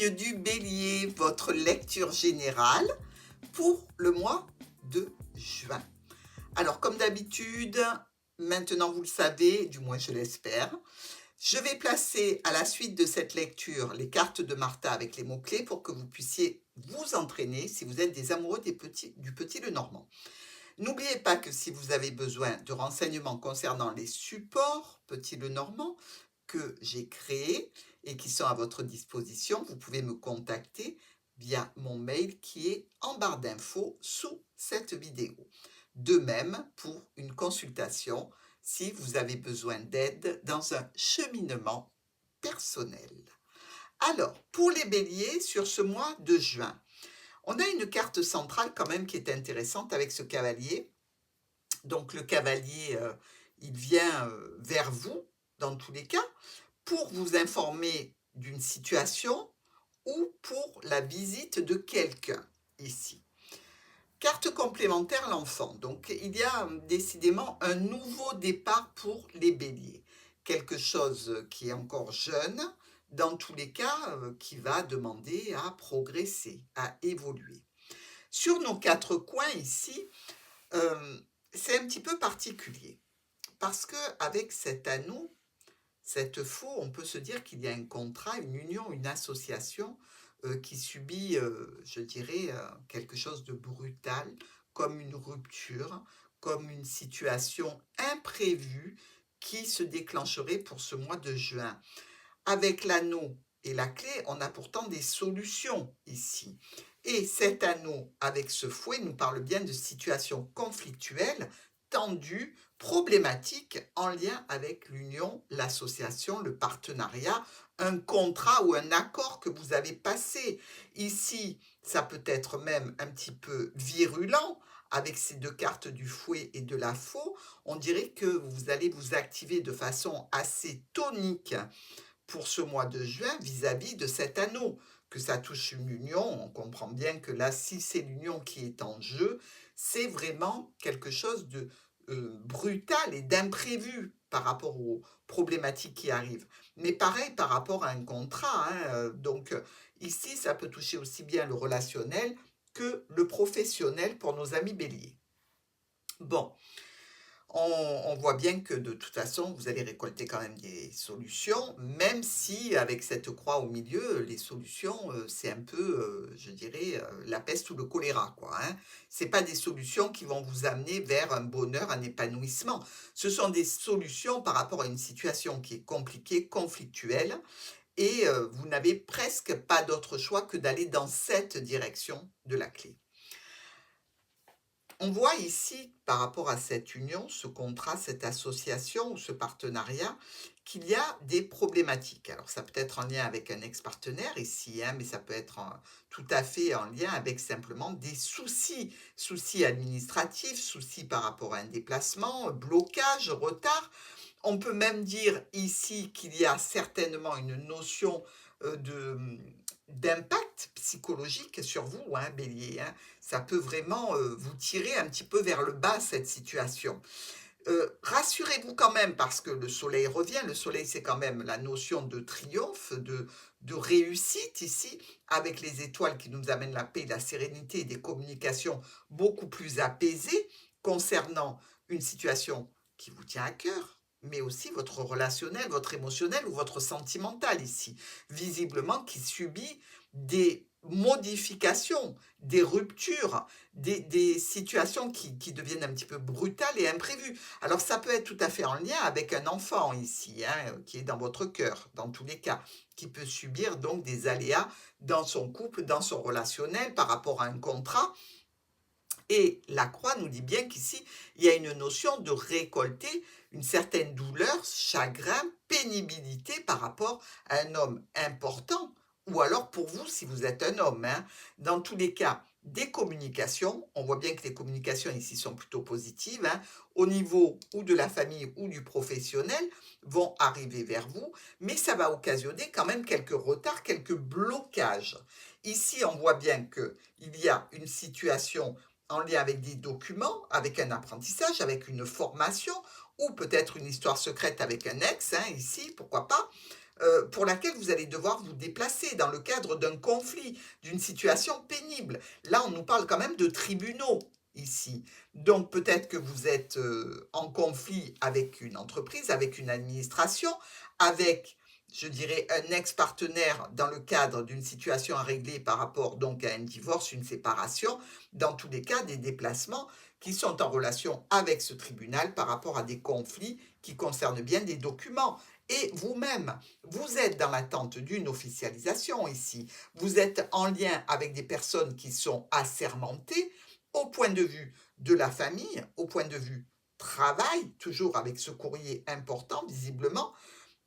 signe du Bélier, votre lecture générale pour le mois de juin. Alors, comme d'habitude, maintenant vous le savez, du moins je l'espère, je vais placer à la suite de cette lecture les cartes de Martha avec les mots-clés pour que vous puissiez vous entraîner si vous êtes des amoureux du Petit Lenormand. N'oubliez pas que si vous avez besoin de renseignements concernant les supports Petit Lenormand que j'ai créés et qui sont à votre disposition, vous pouvez me contacter via mon mail qui est en barre d'infos sous cette vidéo. De même pour une consultation si vous avez besoin d'aide dans un cheminement personnel. Alors, pour les béliers, sur ce mois de juin, on a une carte centrale quand même qui est intéressante avec ce cavalier. Donc le cavalier, il vient vers vous, dans tous les cas, pour vous informer d'une situation ou pour la visite de quelqu'un, ici. Carte complémentaire, l'enfant. Donc il y a décidément un nouveau départ pour les béliers. Quelque chose qui est encore jeune, dans tous les cas, qui va demander à progresser, à évoluer. Sur nos quatre coins ici, c'est un petit peu particulier. Parce qu'avec cet anneau, cette faux, on peut se dire qu'il y a un contrat, une union, une association qui subit, je dirais, quelque chose de brutal, comme une rupture, comme une situation imprévue qui se déclencherait pour ce mois de juin. Avec l'anneau et la clé, on a pourtant des solutions ici. Et cet anneau avec ce fouet nous parle bien de situations conflictuelles, tendues, problématiques en lien avec l'union, l'association, le partenariat, un contrat ou un accord que vous avez passé. Ici, ça peut être même un petit peu virulent. Avec ces deux cartes du fouet et de la faux, on dirait que vous allez vous activer de façon assez tonique pour ce mois de juin vis-à-vis de cet anneau. Que ça touche une union, on comprend bien que là, si c'est l'union qui est en jeu, c'est vraiment quelque chose de brutal et d'imprévu par rapport aux problématiques qui arrivent. Mais pareil par rapport à un contrat, hein, donc ici, ça peut toucher aussi bien le relationnel que le professionnel pour nos amis béliers. Bon, on voit bien que de toute façon, vous allez récolter quand même des solutions, même si avec cette croix au milieu, les solutions, c'est un peu, je dirais, la peste ou le choléra, quoi, hein. C'est pas des solutions qui vont vous amener vers un bonheur, un épanouissement. Ce sont des solutions par rapport à une situation qui est compliquée, conflictuelle, et vous n'avez presque pas d'autre choix que d'aller dans cette direction de la clé. On voit ici, par rapport à cette union, ce contrat, cette association ou ce partenariat, qu'il y a des problématiques. Alors, ça peut être en lien avec un ex-partenaire ici, hein, mais ça peut être tout à fait en lien avec simplement des soucis, soucis administratifs, soucis par rapport à un déplacement, blocage, retard. On peut même dire ici qu'il y a certainement une notion de d'impact psychologique sur vous, hein, bélier, hein. Ça peut vraiment vous tirer un petit peu vers le bas, cette situation. Rassurez-vous quand même, parce que le soleil revient. Le soleil, c'est quand même la notion de triomphe, de réussite ici, avec les étoiles qui nous amènent la paix, la sérénité et des communications beaucoup plus apaisées concernant une situation qui vous tient à cœur, mais aussi votre relationnel, votre émotionnel ou votre sentimental ici, visiblement qui subit des modifications, des ruptures, des situations qui deviennent un petit peu brutales et imprévues. Alors ça peut être tout à fait en lien avec un enfant ici, hein, qui est dans votre cœur, dans tous les cas, qui peut subir donc des aléas dans son couple, dans son relationnel, par rapport à un contrat. Et la croix nous dit bien qu'ici, il y a une notion de récolter une certaine douleur, chagrin, pénibilité par rapport à un homme important, ou alors pour vous si vous êtes un homme, hein. Dans tous les cas, des communications, on voit bien que les communications ici sont plutôt positives, hein, au niveau ou de la famille ou du professionnel, vont arriver vers vous, mais ça va occasionner quand même quelques retards, quelques blocages. Ici, on voit bien qu'il y a une situation en lien avec des documents, avec un apprentissage, avec une formation, ou peut-être une histoire secrète avec un ex, hein, ici, pourquoi pas. pour laquelle vous allez devoir vous déplacer dans le cadre d'un conflit, d'une situation pénible. Là, on nous parle quand même de tribunaux ici. Donc peut-être que vous êtes en conflit avec une entreprise, avec une administration, avec, je dirais, un ex-partenaire dans le cadre d'une situation à régler par rapport donc à un divorce, une séparation, dans tous les cas des déplacements qui sont en relation avec ce tribunal par rapport à des conflits qui concernent bien des documents. Et vous-même, vous êtes dans l'attente d'une officialisation ici. Vous êtes en lien avec des personnes qui sont assermentées au point de vue de la famille, au point de vue travail, toujours avec ce courrier important visiblement,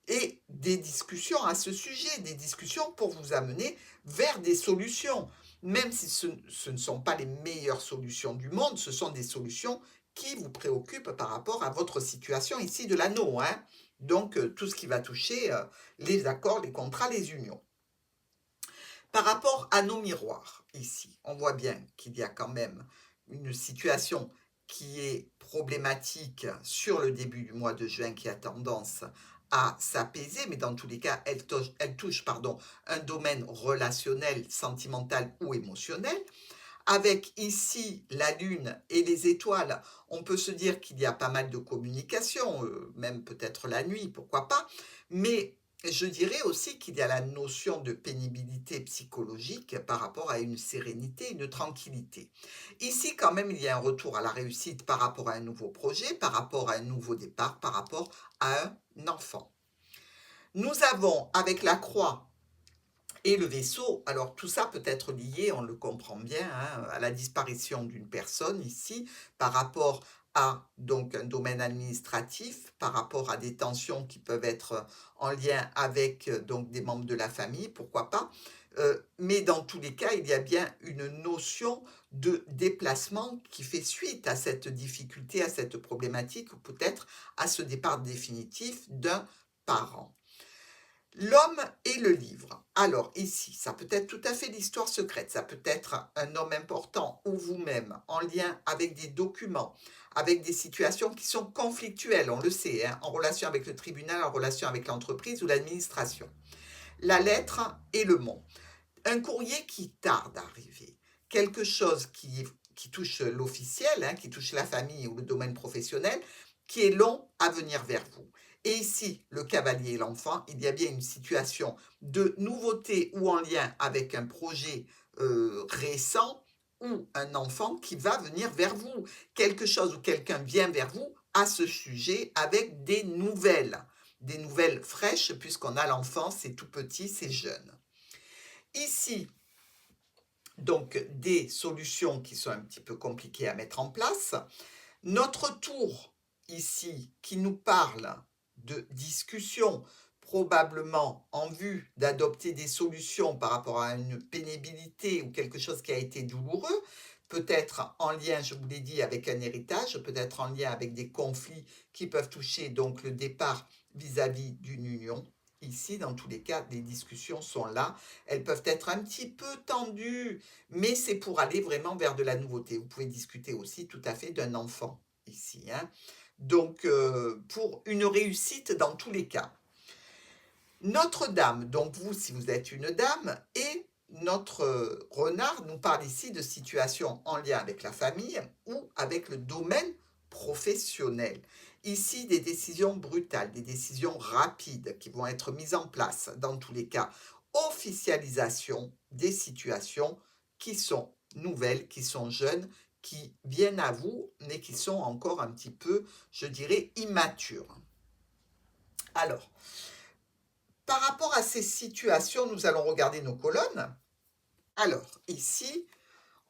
et des discussions à ce sujet, des discussions pour vous amener vers des solutions. Même si ce ne sont pas les meilleures solutions du monde, ce sont des solutions qui vous préoccupent par rapport à votre situation ici de l'anneau, hein. Donc, tout ce qui va toucher les accords, les contrats, les unions. Par rapport à nos miroirs, ici, on voit bien qu'il y a quand même une situation qui est problématique sur le début du mois de juin qui a tendance à s'apaiser, mais dans tous les cas, elle touche un domaine relationnel, sentimental ou émotionnel. Avec ici la Lune et les étoiles, on peut se dire qu'il y a pas mal de communication, même peut-être la nuit, pourquoi pas, mais je dirais aussi qu'il y a la notion de pénibilité psychologique par rapport à une sérénité, une tranquillité. Ici, quand même, il y a un retour à la réussite par rapport à un nouveau projet, par rapport à un nouveau départ, par rapport à un enfant. Nous avons, avec la croix et le vaisseau, alors tout ça peut être lié, on le comprend bien, hein, à la disparition d'une personne ici, par rapport à donc un domaine administratif, par rapport à des tensions qui peuvent être en lien avec donc des membres de la famille, pourquoi pas. Mais dans tous les cas, il y a bien une notion de déplacement qui fait suite à cette difficulté, à cette problématique, ou peut-être à ce départ définitif d'un parent. L'homme et le livre. Alors ici, ça peut être tout à fait l'histoire secrète, ça peut être un homme important ou vous-même en lien avec des documents, avec des situations qui sont conflictuelles, on le sait, hein, en relation avec le tribunal, en relation avec l'entreprise ou l'administration. La lettre et le mot. Un courrier qui tarde à arriver, quelque chose qui touche l'officiel, hein, qui touche la famille ou le domaine professionnel, qui est long à venir vers vous. Et ici, le cavalier et l'enfant, il y a bien une situation de nouveauté ou en lien avec un projet récent ou un enfant qui va venir vers vous. Quelque chose ou quelqu'un vient vers vous à ce sujet avec des nouvelles fraîches, puisqu'on a l'enfant, c'est tout petit, c'est jeune. Ici, donc des solutions qui sont un petit peu compliquées à mettre en place. Notre tour ici qui nous parle de discussion, probablement en vue d'adopter des solutions par rapport à une pénibilité ou quelque chose qui a été douloureux, peut-être en lien, je vous l'ai dit, avec un héritage, peut-être en lien avec des conflits qui peuvent toucher donc le départ vis-à-vis d'une union. Ici, dans tous les cas, les discussions sont là. Elles peuvent être un petit peu tendues, mais c'est pour aller vraiment vers de la nouveauté. Vous pouvez discuter aussi tout à fait d'un enfant ici, hein. Donc, pour une réussite dans tous les cas. Notre-Dame, donc vous, si vous êtes une dame, et notre renard nous parle ici de situations en lien avec la famille ou avec le domaine professionnel. Ici, des décisions brutales, des décisions rapides qui vont être mises en place, dans tous les cas, officialisation des situations qui sont nouvelles, qui sont jeunes, qui viennent à vous, mais qui sont encore un petit peu, je dirais, immatures. Alors, par rapport à ces situations, nous allons regarder nos colonnes. Alors, ici,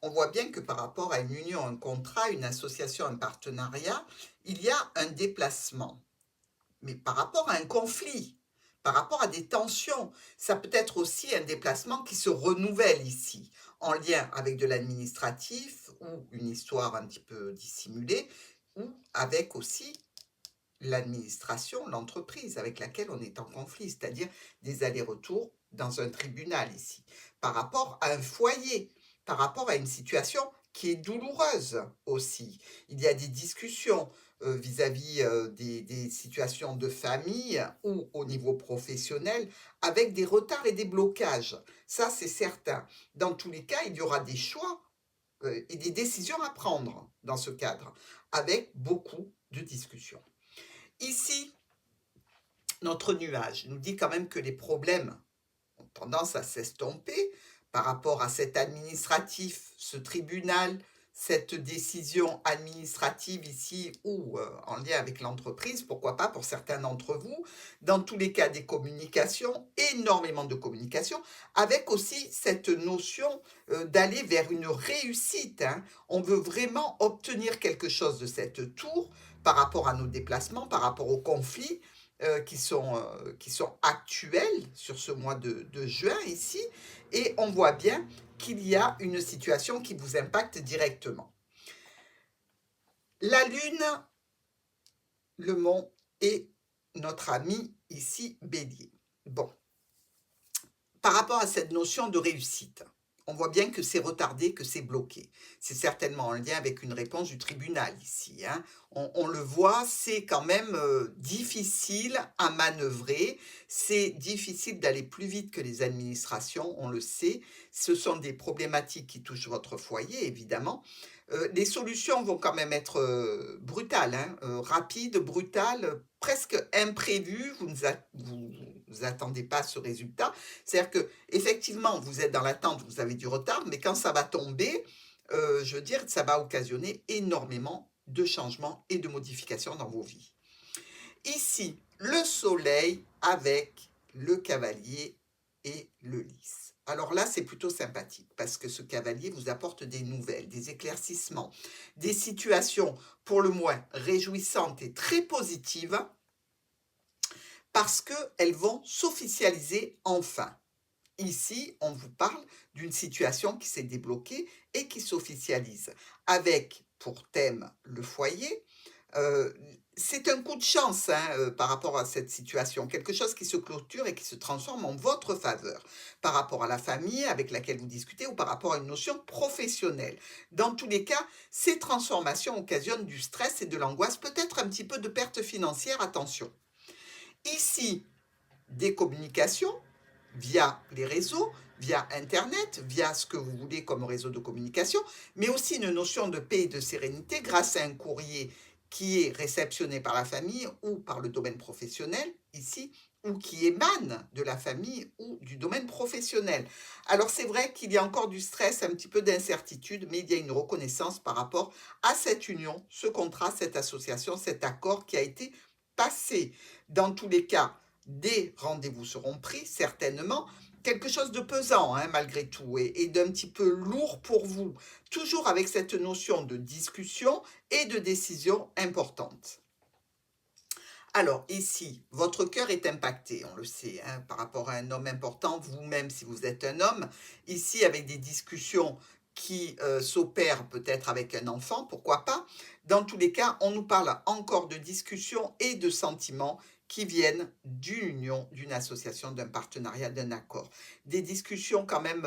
on voit bien que par rapport à une union, un contrat, une association, un partenariat, il y a un déplacement. Mais par rapport à un conflit, par rapport à des tensions, ça peut être aussi un déplacement qui se renouvelle ici, en lien avec de l'administratif ou une histoire un petit peu dissimulée, ou avec aussi l'administration, l'entreprise avec laquelle on est en conflit, c'est-à-dire des allers-retours dans un tribunal ici, par rapport à un foyer, par rapport à une situation qui est douloureuse aussi. Il y a des discussions, vis-à-vis des situations de famille ou au niveau professionnel, avec des retards et des blocages. Ça, c'est certain. Dans tous les cas, il y aura des choix et des décisions à prendre dans ce cadre, avec beaucoup de discussions. Ici, notre nuage nous dit quand même que les problèmes ont tendance à s'estomper par rapport à cet administratif, ce tribunal, cette décision administrative ici ou en lien avec l'entreprise, pourquoi pas pour certains d'entre vous. Dans tous les cas, des communications, énormément de communication, avec aussi cette notion d'aller vers une réussite, hein. On veut vraiment obtenir quelque chose de cette tour par rapport à nos déplacements, par rapport aux conflits qui sont actuels sur ce mois de juin ici, et on voit bien qu'il y a une situation qui vous impacte directement. La Lune, le Mont et notre ami ici, Bélier. Bon, par rapport à cette notion de réussite, on voit bien que c'est retardé, que c'est bloqué. C'est certainement en lien avec une réponse du tribunal ici, hein. On le voit, c'est quand même difficile à manœuvrer, c'est difficile d'aller plus vite que les administrations, on le sait. Ce sont des problématiques qui touchent votre foyer, évidemment. Les solutions vont quand même être brutales, hein, rapides, brutales, presque imprévues. Vous attendez pas ce résultat. C'est-à-dire que effectivement, vous êtes dans l'attente, vous avez du retard, mais quand ça va tomber, je veux dire, ça va occasionner énormément de changements et de modifications dans vos vies. Ici, le soleil avec le cavalier et le lys. Alors là, c'est plutôt sympathique parce que ce cavalier vous apporte des nouvelles, des éclaircissements, des situations pour le moins réjouissantes et très positives parce qu'elles vont s'officialiser enfin. Ici, on vous parle d'une situation qui s'est débloquée et qui s'officialise avec pour thème le foyer. C'est un coup de chance hein, par rapport à cette situation, quelque chose qui se clôture et qui se transforme en votre faveur par rapport à la famille avec laquelle vous discutez ou par rapport à une notion professionnelle. Dans tous les cas, ces transformations occasionnent du stress et de l'angoisse, peut-être un petit peu de perte financière, attention. Ici, des communications via les réseaux, via Internet, via ce que vous voulez comme réseau de communication, mais aussi une notion de paix et de sérénité grâce à un courrier qui est réceptionné par la famille ou par le domaine professionnel, ici, ou qui émane de la famille ou du domaine professionnel. Alors c'est vrai qu'il y a encore du stress, un petit peu d'incertitude, mais il y a une reconnaissance par rapport à cette union, ce contrat, cette association, cet accord qui a été passé. Dans tous les cas, des rendez-vous seront pris, certainement. Quelque chose de pesant, hein, malgré tout, et d'un petit peu lourd pour vous. Toujours avec cette notion de discussion et de décision importante. Alors, ici, votre cœur est impacté, on le sait, hein, par rapport à un homme important, vous-même si vous êtes un homme. Ici, avec des discussions qui s'opèrent peut-être avec un enfant, pourquoi pas. Dans tous les cas, on nous parle encore de discussions et de sentiments qui viennent d'une union, d'une association, d'un partenariat, d'un accord. Des discussions quand même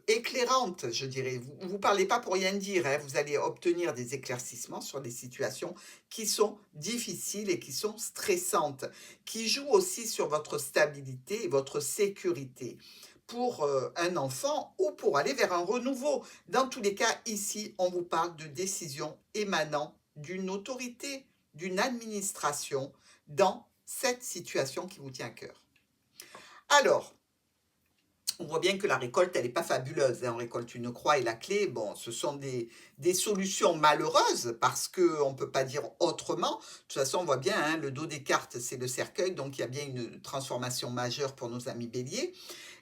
éclairantes, je dirais. Vous ne parlez pas pour rien dire, hein, vous allez obtenir des éclaircissements sur des situations qui sont difficiles et qui sont stressantes, qui jouent aussi sur votre stabilité et votre sécurité pour un enfant ou pour aller vers un renouveau. Dans tous les cas, ici, on vous parle de décisions émanant d'une autorité, d'une administration dans cette situation qui vous tient à cœur. Alors, on voit bien que la récolte, elle n'est pas fabuleuse, hein. On récolte une croix et la clé. Bon, ce sont des solutions malheureuses parce qu'on ne peut pas dire autrement. De toute façon, on voit bien, hein, le dos des cartes, c'est le cercueil, donc il y a bien une transformation majeure pour nos amis béliers.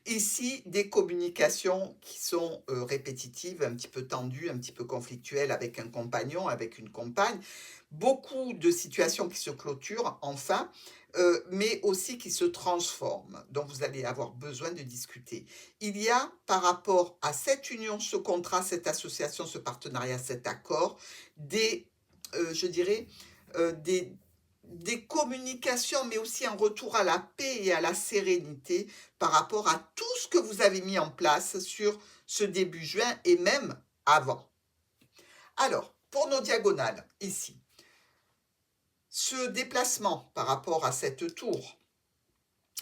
Ici, des communications qui sont répétitives, un petit peu tendues, un petit peu conflictuelles avec un compagnon, avec une compagne. Beaucoup de situations qui se clôturent, enfin, mais aussi qui se transforment, dont vous allez avoir besoin de discuter. Il y a, par rapport à cette union, ce contrat, cette association, ce partenariat, cet accord, je dirais, des communications, mais aussi un retour à la paix et à la sérénité par rapport à tout ce que vous avez mis en place sur ce début juin et même avant. Alors, pour nos diagonales, ici, ce déplacement par rapport à cette tour,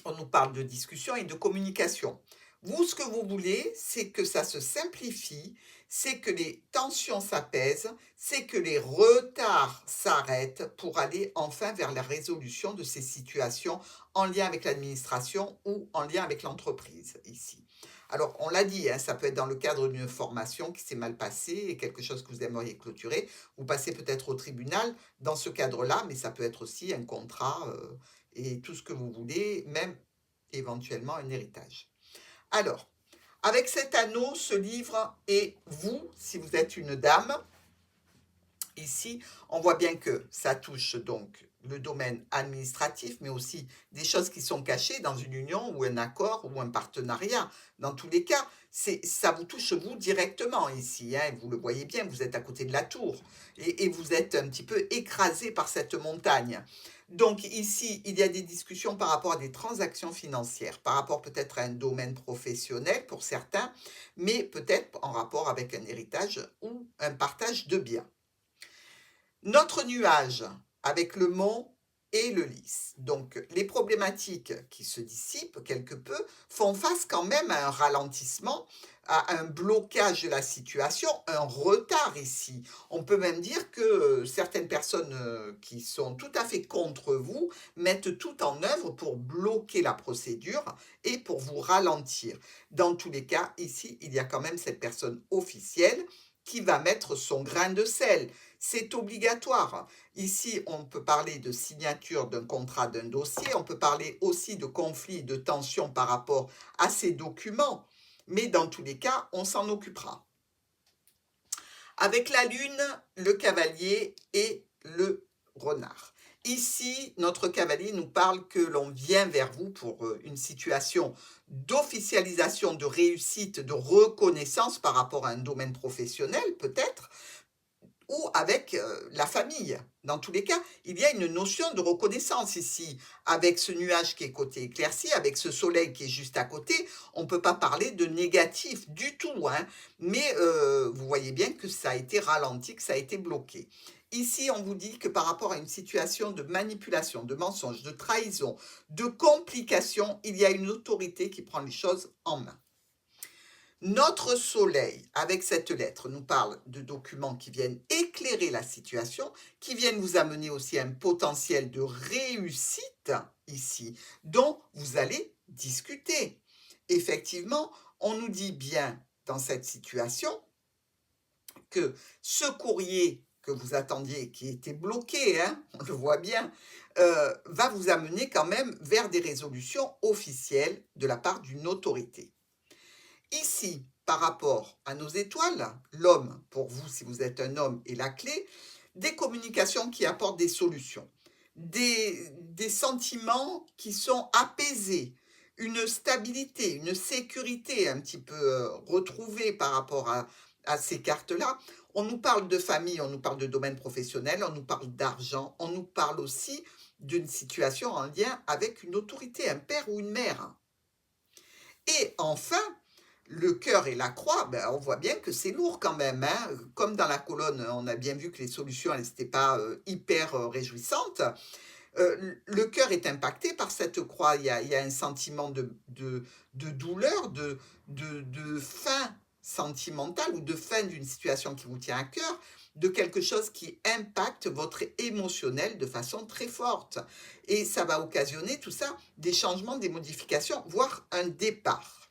on nous parle de discussion et de communication. Vous, ce que vous voulez, c'est que ça se simplifie, c'est que les tensions s'apaisent, c'est que les retards s'arrêtent pour aller enfin vers la résolution de ces situations en lien avec l'administration ou en lien avec l'entreprise ici. Alors, on l'a dit, hein, ça peut être dans le cadre d'une formation qui s'est mal passée et quelque chose que vous aimeriez clôturer. Vous passez peut-être au tribunal dans ce cadre-là, mais ça peut être aussi un contrat et tout ce que vous voulez, même éventuellement un héritage. Alors, avec cet anneau, ce livre, et vous, si vous êtes une dame, ici, on voit bien que ça touche donc le domaine administratif, mais aussi des choses qui sont cachées dans une union ou un accord ou un partenariat. Dans tous les cas, ça vous touche vous directement ici, hein, vous le voyez bien, vous êtes à côté de la tour et vous êtes un petit peu écrasé par cette montagne. Donc ici, il y a des discussions par rapport à des transactions financières, par rapport peut-être à un domaine professionnel pour certains, mais peut-être en rapport avec un héritage ou un partage de biens. Notre nuage avec le mont et le lys. Donc les problématiques qui se dissipent quelque peu font face quand même à un ralentissement, à un blocage de la situation, un retard ici. On peut même dire que certaines personnes qui sont tout à fait contre vous mettent tout en œuvre pour bloquer la procédure et pour vous ralentir. Dans tous les cas, ici, il y a quand même cette personne officielle qui va mettre son grain de sel. C'est obligatoire. Ici, on peut parler de signature d'un contrat, d'un dossier, on peut parler aussi de conflits, de tensions par rapport à ces documents, mais dans tous les cas, on s'en occupera. Avec la lune, le cavalier et le renard. Ici, notre cavalier nous parle que l'on vient vers vous pour une situation d'officialisation, de réussite, de reconnaissance par rapport à un domaine professionnel peut-être, ou avec la famille. Dans tous les cas, il y a une notion de reconnaissance ici. Avec ce nuage qui est côté éclairci, avec ce soleil qui est juste à côté, on ne peut pas parler de négatif du tout, hein. Mais vous voyez bien que ça a été ralenti, que ça a été bloqué. Ici, on vous dit que par rapport à une situation de manipulation, de mensonge, de trahison, de complication, il y a une autorité qui prend les choses en main. Notre soleil, avec cette lettre, nous parle de documents qui viennent éclairer la situation, qui viennent vous amener aussi un potentiel de réussite ici, dont vous allez discuter. Effectivement, on nous dit bien dans cette situation que ce courrier que vous attendiez, qui était bloqué, hein, on le voit bien, va vous amener quand même vers des résolutions officielles de la part d'une autorité. Ici, par rapport à nos étoiles, l'homme, pour vous, si vous êtes un homme, est la clé, des communications qui apportent des solutions, des sentiments qui sont apaisés, une stabilité, une sécurité un petit peu retrouvée par rapport à ces cartes-là. On nous parle de famille, on nous parle de domaine professionnel, on nous parle d'argent, on nous parle aussi d'une situation en lien avec une autorité, un père ou une mère. Et enfin, le cœur et la croix, ben, on voit bien que c'est lourd quand même, hein. Comme dans la colonne, on a bien vu que les solutions, elles n'étaient pas hyper réjouissantes. Le cœur est impacté par cette croix. Il y a un sentiment de douleur, de fin sentimentale ou de fin d'une situation qui vous tient à cœur, de quelque chose qui impacte votre émotionnel de façon très forte. Et ça va occasionner tout ça, des changements, des modifications, voire un départ.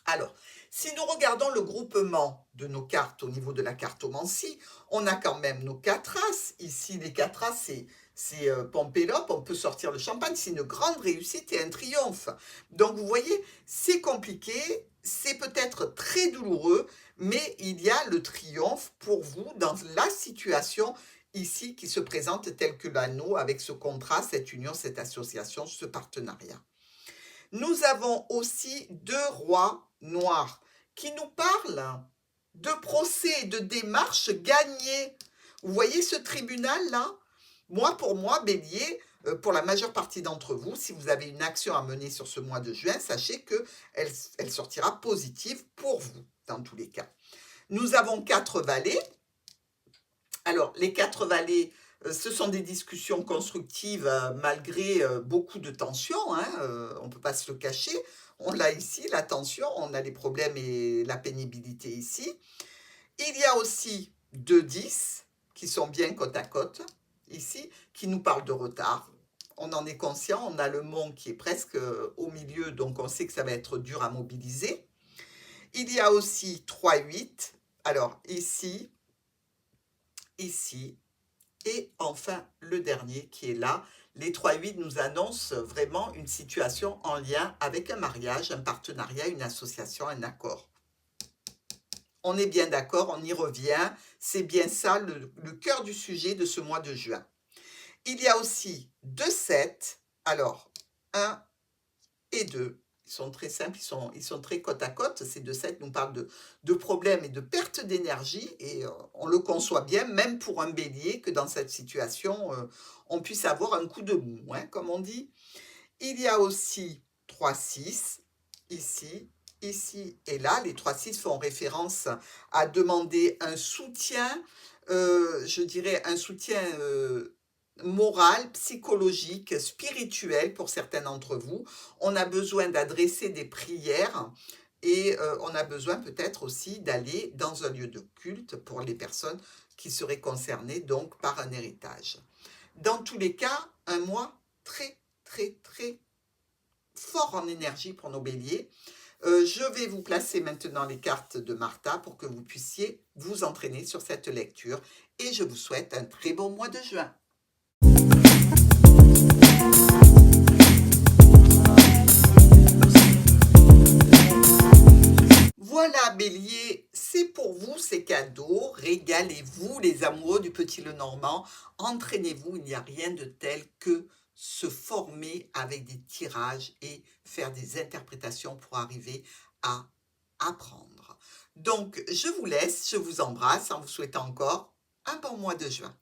Alors, si nous regardons le groupement de nos cartes au niveau de la cartomancie, on a quand même nos 4 as. Ici, les 4 as, c'est Pompélope, on peut sortir le champagne, c'est une grande réussite et un triomphe. Donc, vous voyez, c'est compliqué, c'est peut-être très douloureux, mais il y a le triomphe pour vous dans la situation ici qui se présente telle que l'anneau avec ce contrat, cette union, cette association, ce partenariat. Nous avons aussi 2 rois noirs qui nous parlent de procès, de démarches gagnées. Vous voyez ce tribunal-là? Pour moi, Bélier, pour la majeure partie d'entre vous, si vous avez une action à mener sur ce mois de juin, sachez qu'elle sortira positive pour vous, dans tous les cas. Nous avons 4 valets. Alors, les 4 valets, Ce sont des discussions constructives malgré beaucoup de tensions, hein, on ne peut pas se le cacher. On l'a ici, la tension, on a les problèmes et la pénibilité ici. Il y a aussi 2 10 qui sont bien côte à côte, ici, qui nous parlent de retard. On en est conscient, on a le mont qui est presque au milieu, donc on sait que ça va être dur à mobiliser. Il y a aussi 3 8. Alors ici, ici, et enfin le dernier qui est là. Les 3 8 nous annoncent vraiment une situation en lien avec un mariage, un partenariat, une association, un accord. On est bien d'accord, on y revient. C'est bien ça le cœur du sujet de ce mois de juin. Il y a aussi 2 7. Alors, 1 et 2. Ils sont très simples, ils sont très côte à côte. Ces 2 7 nous parlent de problèmes et de perte d'énergie. Et on le conçoit bien, même pour un bélier, que dans cette situation, on puisse avoir un coup de mou, hein, comme on dit. Il y a aussi 3 6 ici, ici et là. Les 3 6 font référence à demander un soutien, je dirais un soutien moral, psychologique, spirituel pour certains d'entre vous. On a besoin d'adresser des prières et on a besoin peut-être aussi d'aller dans un lieu de culte pour les personnes qui seraient concernées donc par un héritage. Dans tous les cas, un mois très, très, très fort en énergie pour nos béliers. Je vais vous placer maintenant les cartes de Martha pour que vous puissiez vous entraîner sur cette lecture et je vous souhaite un très bon mois de juin. Voilà bélier, c'est pour vous, c'est cadeau, régalez-vous les amoureux du Petit Lenormand, entraînez-vous, il n'y a rien de tel que se former avec des tirages et faire des interprétations pour arriver à apprendre. Donc je vous laisse, je vous embrasse en vous souhaitant encore un bon mois de juin.